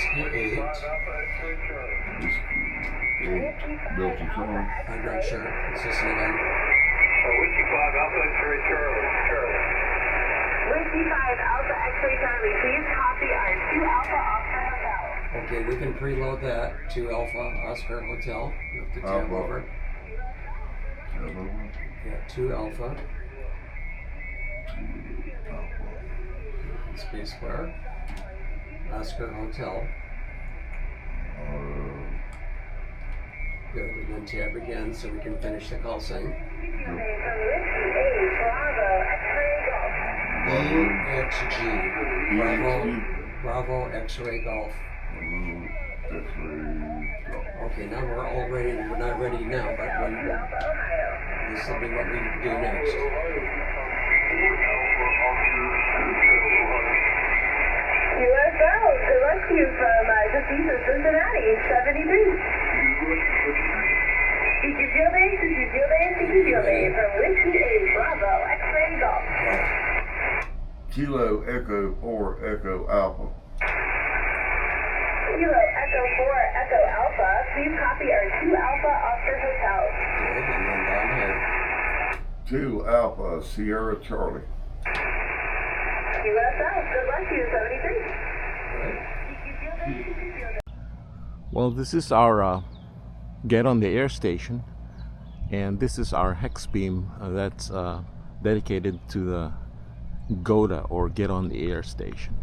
Whiskey 8. Delta Charlie. I'm not sure. Let's listen again. Whiskey 5 Alpha X-ray Charlie. Whiskey 5 Alpha X-ray Charlie, please copy our 2 Alpha Oscar Hotel. Okay, we can preload that. 2 Alpha Oscar Hotel. You have to tab over. Yeah, 2 Alpha. Space bar. Oscar Hotel. Good, and then tab again so we can finish the call sign. EXG. Bravo X-ray Golf. Okay, now we're all ready. We're not ready now, but this will be what we do next. USO, to rescue from deceased of Cincinnati, 73. From Whiskey 8, Bravo, X-ray Golf. Kilo Echo 4 Echo Alpha. Kilo Echo 4 Echo Alpha, please copy our 2 Alpha Oscar Hotel. Good, and then down here. 2 Alpha Sierra Charlie. USO, good luck to you, 73. Well, this is our get on the air station, and this is our hex beam that's dedicated to the GOTA, or get on the air station.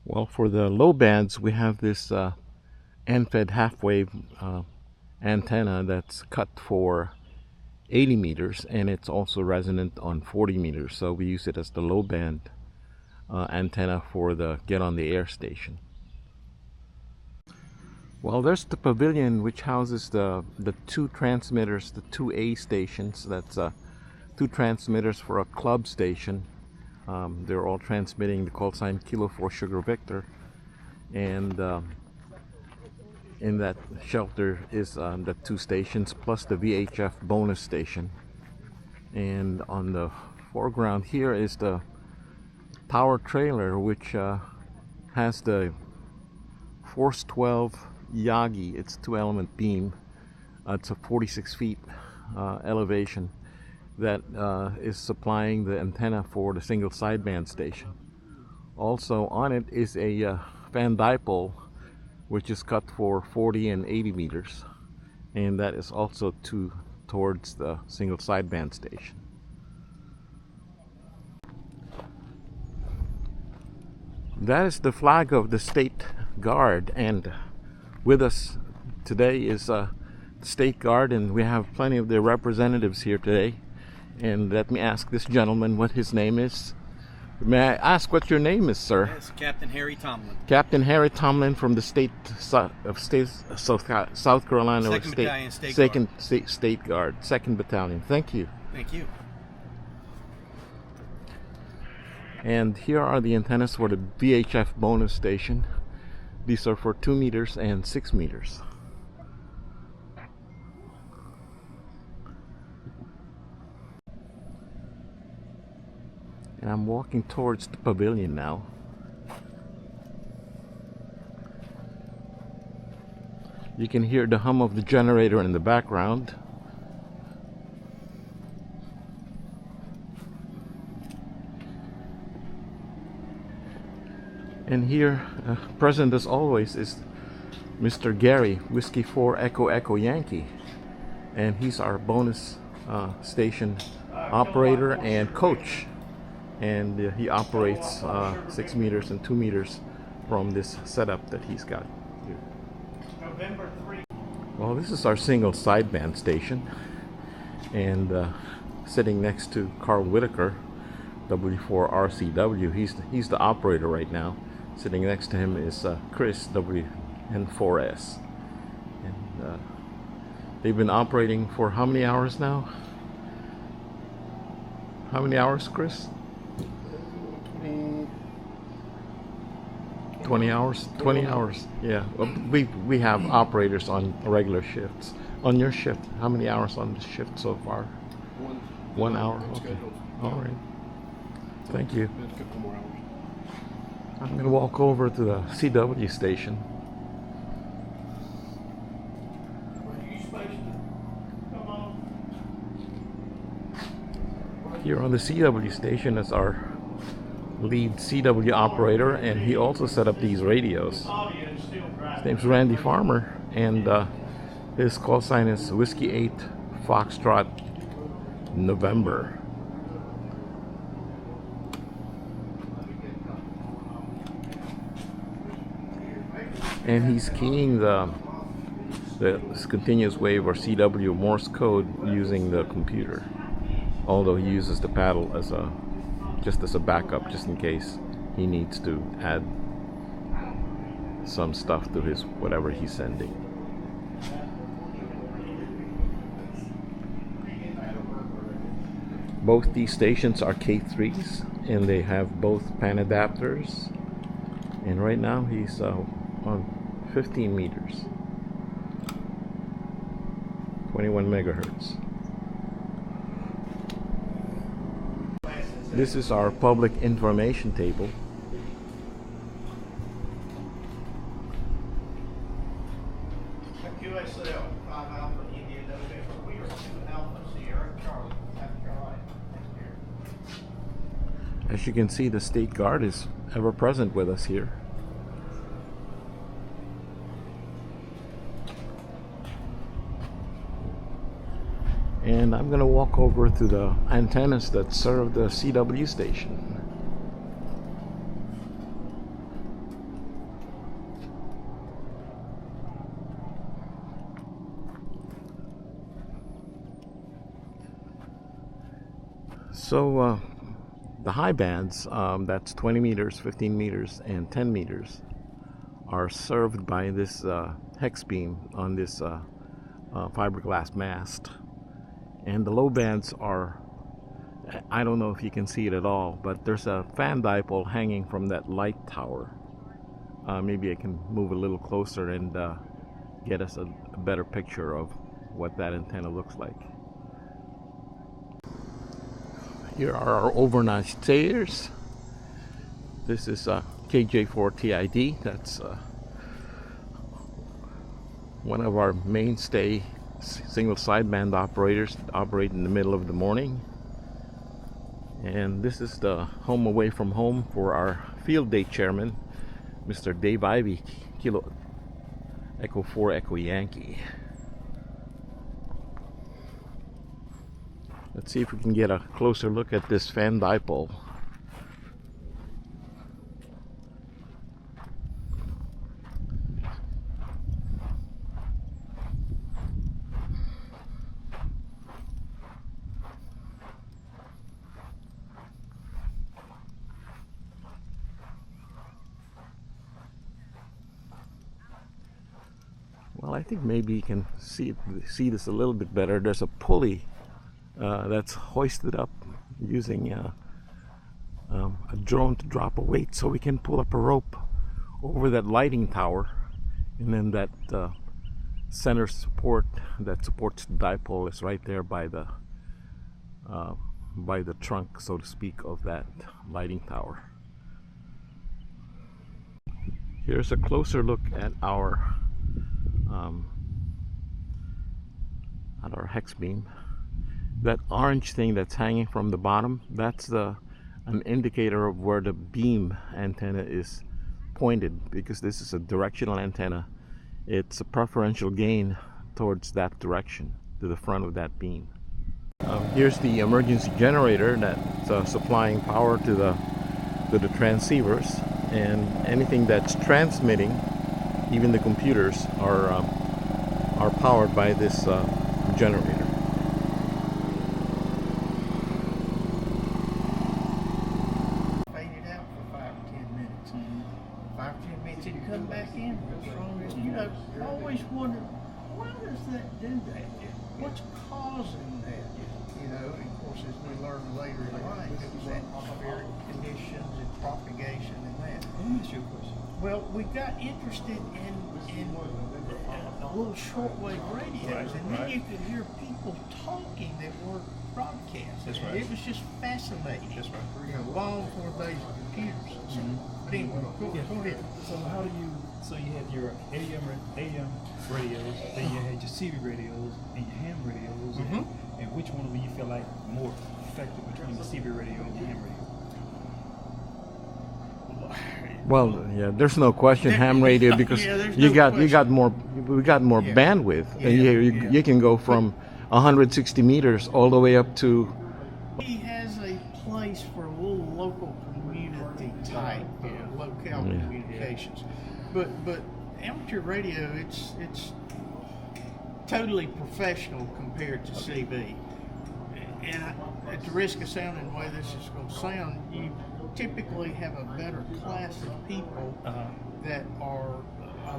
Well, for the low bands we have this end-fed half-wave antenna that's cut for 80 meters, and it's also resonant on 40 meters, so we use it as the low band antenna for the get on the air station. Well, there's the pavilion, which houses the 2 transmitters, the 2A stations. That's 2 transmitters for a club station. They're all transmitting the call sign Kilo 4 Sugar Victor, and in that shelter is the 2 stations plus the VHF bonus station. And on the foreground here is the power trailer, which has the Force 12 Yagi. It's 2-element beam. It's a 46 feet elevation that is supplying the antenna for the single sideband station. Also on it is a fan dipole, which is cut for 40 and 80 meters, and that is also towards the single sideband station. That is the flag of the State Guard, and with us today is State Guard, and we have plenty of their representatives here today. And let me ask this gentleman what his name is. May I ask what your name is, sir? Yes, Captain Harry Tomlin. Captain Harry Tomlin from the South Carolina, Second Battalion State Guard. State Guard, 2nd Battalion. Thank you. Thank you. And here are the antennas for the VHF bonus station. These are for 2 meters and 6 meters. And I'm walking towards the pavilion now. You can hear the hum of the generator in the background. And here, present as always, is Mr. Gary, Whiskey 4 Echo Echo Yankee. And he's our bonus station operator and coach. And he operates 6 meters and 2 meters from this setup that he's got here. November 3. Well, this is our single sideband station, and sitting next to Carl Whitaker, W4RCW. He's the operator right now. Sitting next to him is Chris, WN4S, and they've been operating for how many hours now? How many hours, Chris? 20 hours. 20 hours. Yeah. We have operators on regular shifts. On your shift, how many hours on the shift so far? 1 hour. Okay. All right. Thank you. A couple more hours. I'm going to walk over to the CW station. Here on the CW station is our lead CW operator, and he also set up these radios. His name's Randy Farmer, and his call sign is Whiskey 8 Foxtrot November. And he's keying the continuous wave or CW Morse code using the computer. Although he uses the paddle as a backup, just in case he needs to add some stuff to his whatever he's sending. Both these stations are K3s, and they have both pan adapters. And right now he's on 15 meters, 21 megahertz. This is our public information table. QSL 5 Alpha India November. We are 2 Alpha Sierra Charlie. That's right. As you can see, the State Guard is ever present with us here. And I'm going to walk over to the antennas that serve the CW station. So the high bands, that's 20 meters, 15 meters, and 10 meters, are served by this hex beam on this fiberglass mast. And the low bands are, I don't know if you can see it at all, but there's a fan dipole hanging from that light tower. Maybe I can move a little closer and get us a better picture of what that antenna looks like. Here are our overnight stayers. This is KJ4TID. That's one of our mainstay single sideband operators that operate in the middle of the morning. And this is the home away from home for our field day chairman, Mr. Dave Ivy, Kilo Echo 4 Echo Yankee. Let's see if we can get a closer look at this fan dipole. Well, I think maybe you can see this a little bit better. There's a pulley that's hoisted up using a drone to drop a weight, so we can pull up a rope over that lighting tower, and then that center support that supports the dipole is right there by the trunk, so to speak, of that lighting tower. Here's a closer look at our hex beam. That orange thing that's hanging from the bottom, that's an indicator of where the beam antenna is pointed, because this is a directional antenna. It's a preferential gain towards that direction, to the front of that beam. Here's the emergency generator that's supplying power to the transceivers, and anything that's transmitting, even the computers, are powered by this generator. Faded out for 5 or 10 minutes. 5 or 10 minutes, it'd come back in real strong. You know, I always wondered, why does that do that? What's causing that? You know, and of course, as we learned later in life, it was atmospheric conditions and propagation and that. Well, we got interested in little shortwave radios, and then you could hear people talking that were broadcast. That's right. It was just fascinating. That's right. You know, long before the days of computers. But anyway, go ahead. So how do you? So you had your AM radios, then you had your CB radios and your ham radios. And which one do you feel like more effective between the CB radio and the ham radio? Well, yeah, there's no question ham radio because there's you no got question. we got more bandwidth, and you can go from 160 meters all the way up to. He has a place for a little local community type, locale communications. But amateur radio, it's totally professional compared to CB. And at the risk of sounding the way this is going to sound, you typically have a better class of people that are a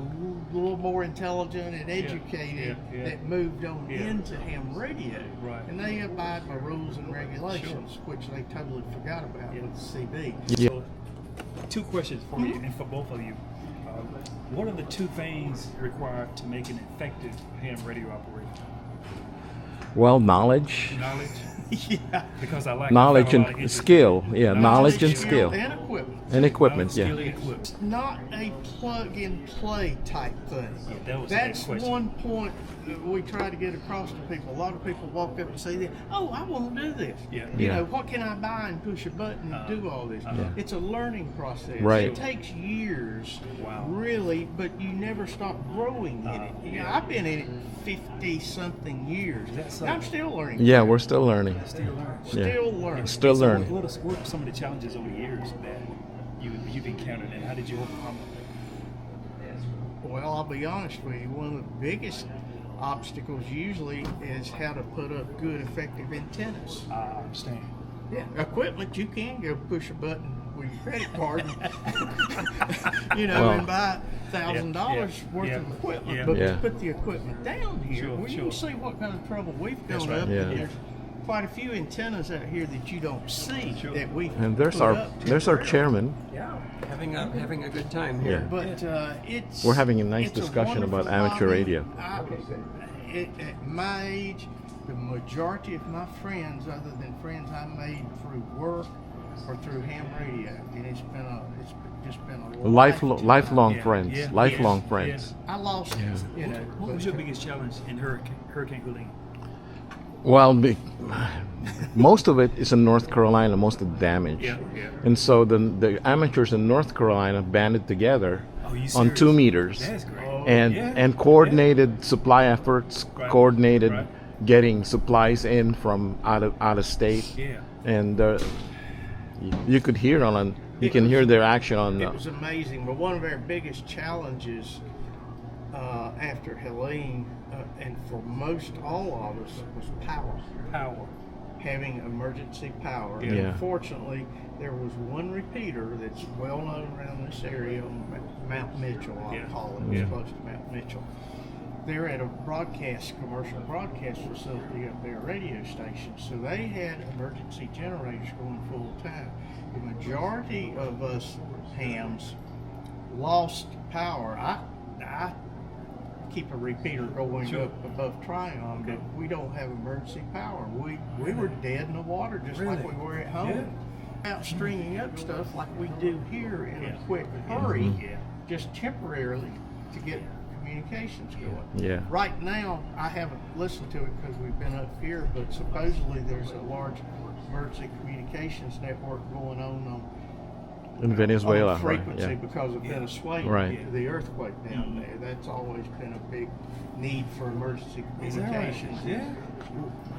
little more intelligent and educated that moved on into ham radio. Right. And they abide by rules and regulations, which they totally forgot about with the CB. Yeah. So, two questions for you and for both of you. What are the two things required to make an effective ham radio operator? Well, knowledge, Yeah. Because I like knowledge I found a lot of and interest. skill. Yeah, knowledge and skill And equipment. and equipment. Skill Yeah. and equipment. It's not a plug-and-play type thing. that was the That's next question. one point that we try to get across to people. A lot of people walk up and say, that, "Oh, I want to do this. Yeah. You Yeah. know, what can I buy and push a button and do all this?" It's a learning process. Right. It takes years, Wow. really, but you never stop growing in it. You know, I've been in it 50-something years. Is that And I'm so? still learning. Yeah, we're still learning. Still learning. Still learning. Still So learning. what are some of the challenges over the years that you've encountered, and how did you overcome them? Well, I'll be honest with you. One of the biggest obstacles usually is how to put up good, effective antennas. I understand. Yeah, equipment, you can go push a button with your credit card, and, you know, Well, and buy $1,000 yeah, worth yeah, of equipment. yeah. But Yeah. to put the equipment down here, Sure, well, you sure. can see what kind of trouble we've That's gone right. up. Yeah. And there's quite a few antennas out here that you don't see Sure. that we And there's put our up chairman. temporarily. Yeah, having a good time here. But it's We're having a nice it's discussion about wonderful amateur hobby. radio. At my age, the majority of my friends, other than friends I made through work or through ham radio, and it's just been a Lifelong Yeah, friends. yeah, Lifelong yes, friends. I lost, you know. What was your biggest challenge in Hurricane Helene? Well, most of it is in North Carolina, most of the damage. Yeah. And so the amateurs in North Carolina banded together Oh, you on serious? 2 meters That's great. and coordinated supply efforts, Right. coordinated Right. getting supplies in from out of state. Yeah. And you could hear you can hear their action on It was amazing, but one of our biggest challenges after Helene, and for most all of us, was power. Power. Having emergency power. Yeah. And Yeah. unfortunately, there was one repeater that's well known around this area on Mount Mitchell, I'll call it. It's close to Mount Mitchell. They're at a commercial broadcast facility up there, a radio station. So they had emergency generators going full time. The majority of us hams lost power. I keep a repeater going Sure. up above Tryon, but we don't have emergency power. We were dead in the water just like we were at home. Out stringing up stuff like we do here in a quick hurry, just temporarily to get communications going. Yeah. Right now, I haven't listened to it because we've been up here, but supposedly there's a large emergency communications network going on in Venezuela. on Right? frequency Yeah. because of Venezuela, Right. the earthquake down there. That's always been a big need for emergency Is that right? communications.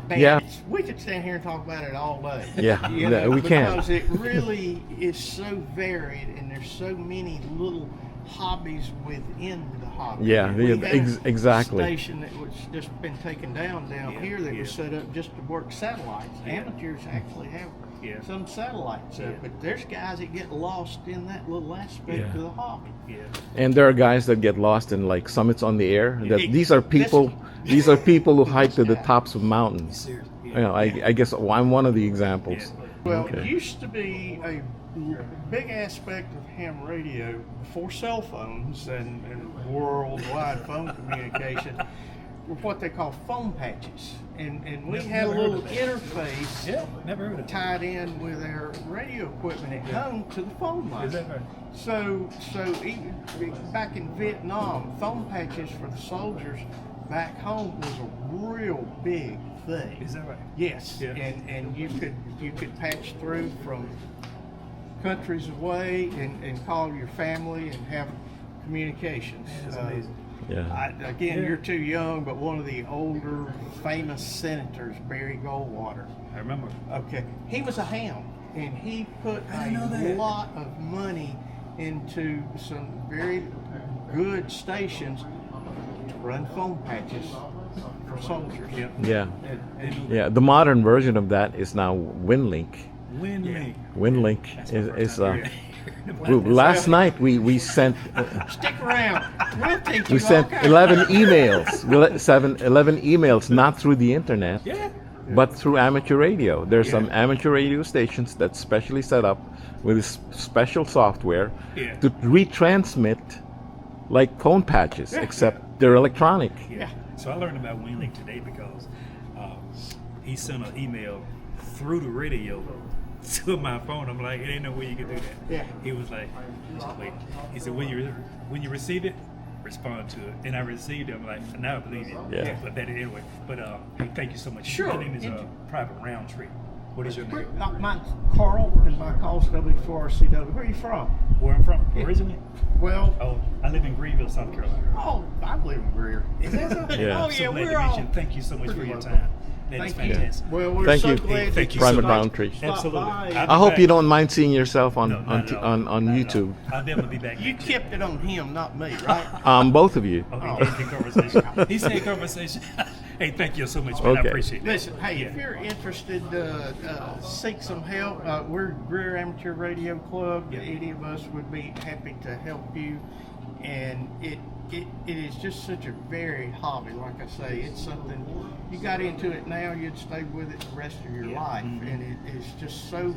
Yeah. Yeah. We could stand here and talk about it all day. Yeah, You yeah, know, we can. Because it really is so varied, and there's so many little hobbies within the hobby. Yeah, We yeah, have exactly. A station that was just been taken down here that was set up just to work satellites. Amateurs actually have some satellites up, but there's guys that get lost in that little aspect of the hobby. And there are guys that get lost in like summits on the air. That these are people who hike to the tops of mountains. You know, I guess I'm one of the examples. Well, Okay. it used to be a big aspect of ham radio before cell phones and worldwide phone communication. what they call foam patches, and we Never- had a never heard little of that. interface Yeah, never heard of that. tied in with our radio equipment at home to the phone line. Is that right? So even back in Vietnam, foam patches for the soldiers back home was a real big thing. Is that right? Yes, Yeah. and you could patch through from countries away and call your family and have communications. That's amazing. Yeah. Again, you're too young, but one of the older famous senators, Barry Goldwater. I remember. Okay, he was a ham, and he put I didn't know a that. lot of money into some very good stations to run phone patches for soldiers. Yep. Yeah. And Yeah. The modern version of that is now WinLink. WinLink. WinLink That's is, my is first time hearing it. last night we sent stick around. We'll teach you we sent all kinds 11 emails. 11 emails, not through the internet, Yeah. but through amateur radio. There's some amateur radio stations that's specially set up with this special software Yeah. to retransmit like phone patches, except they're electronic. Yeah. So I learned about WinLink today because he sent an email through the radio to my phone. I'm like, it ain't no way you can do that. Yeah. He was like, wait. He said, when you receive it, respond to it. And I received it. I'm like, now I believe it. Yeah. But that anyway. But hey, thank you so much. Sure. My name is Private Roundtree. What is your name? Mine's Carl, and my call's W4CW. Where are you from? Where I'm from originally? Well, Oh, I live in Greenville, South Carolina. oh, I live in Greer. Is that so? Yeah. Oh, I'm so yeah, glad we're to meet all. you. Thank you so much for pretty your local. time. That is Thank you. fantastic. Well, we're Thank so you. glad Thank that you you so Private much. Roundtree. stopped Absolutely. by. I'll be I hope back. you don't mind seeing yourself on No, not at all. on Not at all. YouTube. I'll definitely be back. You next year. kept it on him, not me, right? Both of you. Okay, thank you, conversation. He said conversation. Hey, thank you so much, man. I Okay. appreciate it. Listen, hey, if you're interested, seek some help. We're Greer Amateur Radio Club. Any of us would be happy to help you. And it is just such a varied hobby. Like I say, it's something you got into it now, you'd stay with it the rest of your life. And it is just so.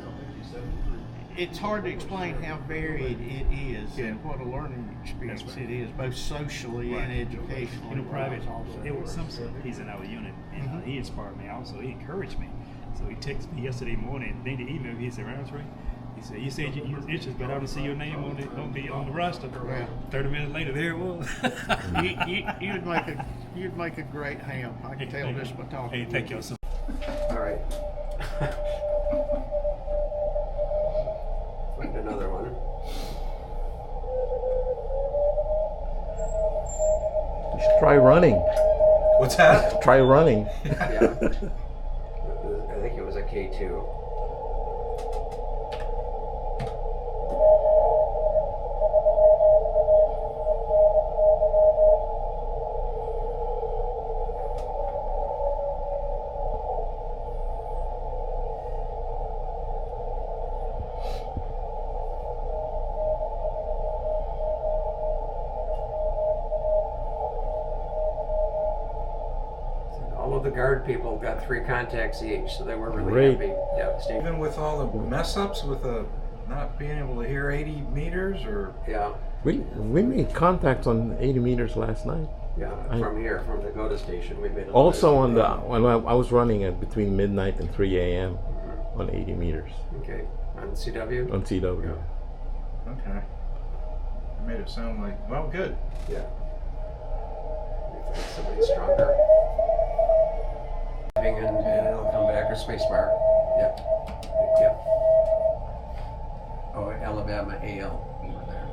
It's hard to explain how varied it is and what a learning experience it is, both socially and educationally. You know, Private, it was Simpson. He's in our unit, and he inspired me also. He encouraged me. So he texted me yesterday morning. Then he emailed me. He said, Roundtree, he said, you said you was interested, but I don't see your name on the roster. Yeah. 30 minutes later, there it was. You'd make a great ham. I can tell this by talking. Hey, thank you so All right. Find another one. You should try running. What's that? Try running. Yeah. I think it was a K2. All of the guard people got 3 contacts each, so they were really Great. happy. Yeah, Steve. Even with all the mess ups with not being able to hear 80 meters or Yeah, We made contacts on 80 meters last night. yeah. From here, from the GOTA station, we made. Also on the when I was running at between midnight and 3 a.m. on 80 meters Okay, on CW. on CW. okay. It made it sound like well good. Yeah. If somebody stronger. And it'll come back or spacebar. Yep. Yep. Oh, Alabama AL over there.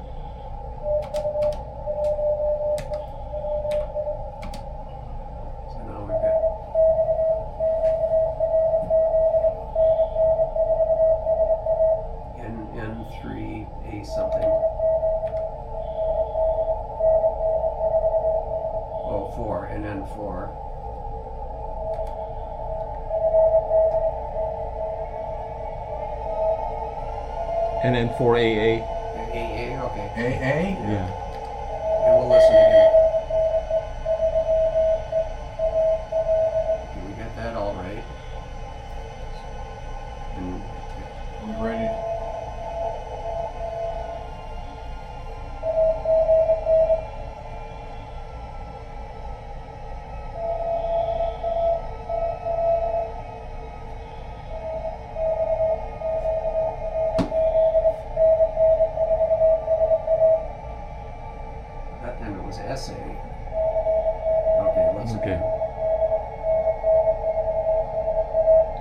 So now we've got. N3A something. Oh, 4, and N4. And then 4AA. AA, okay. AA? Yeah. And we'll listen again. Okay, we got that all right. And We're ready.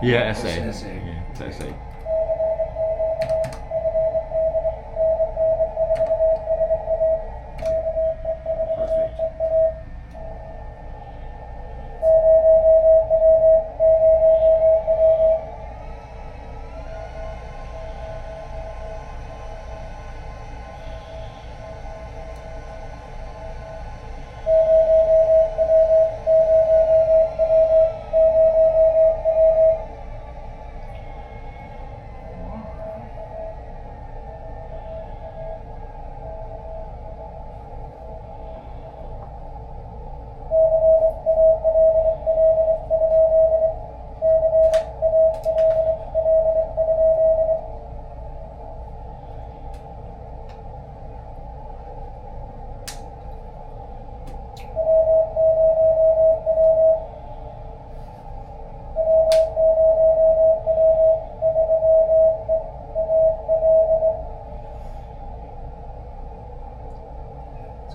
Yeah, SA. SA. Yeah, it's SA. Perfect.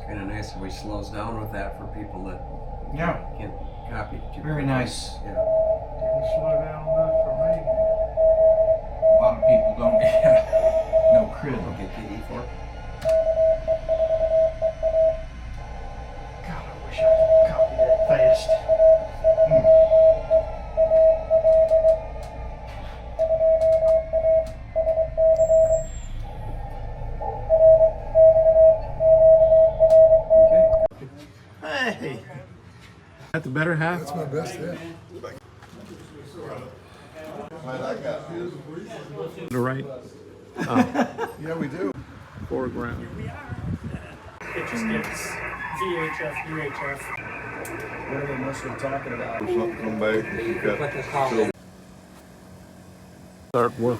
Kind of nice if we slows down with that for people that Yeah. can't copy. too Very quickly. nice. Yeah. Didn't slow down enough for me. A lot of people don't no crib. Okay, KD4. God, I wish I could copy that fast. Okay. Hey, That the better half? That's my best hit. The right Yeah, we do. foreground. It just gets VHF, UHF. What are they mostly talking about? Something come back and you got Put this call. Start work.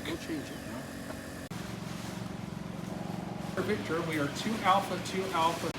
Victor, we are 2 Alpha, 2 Alpha.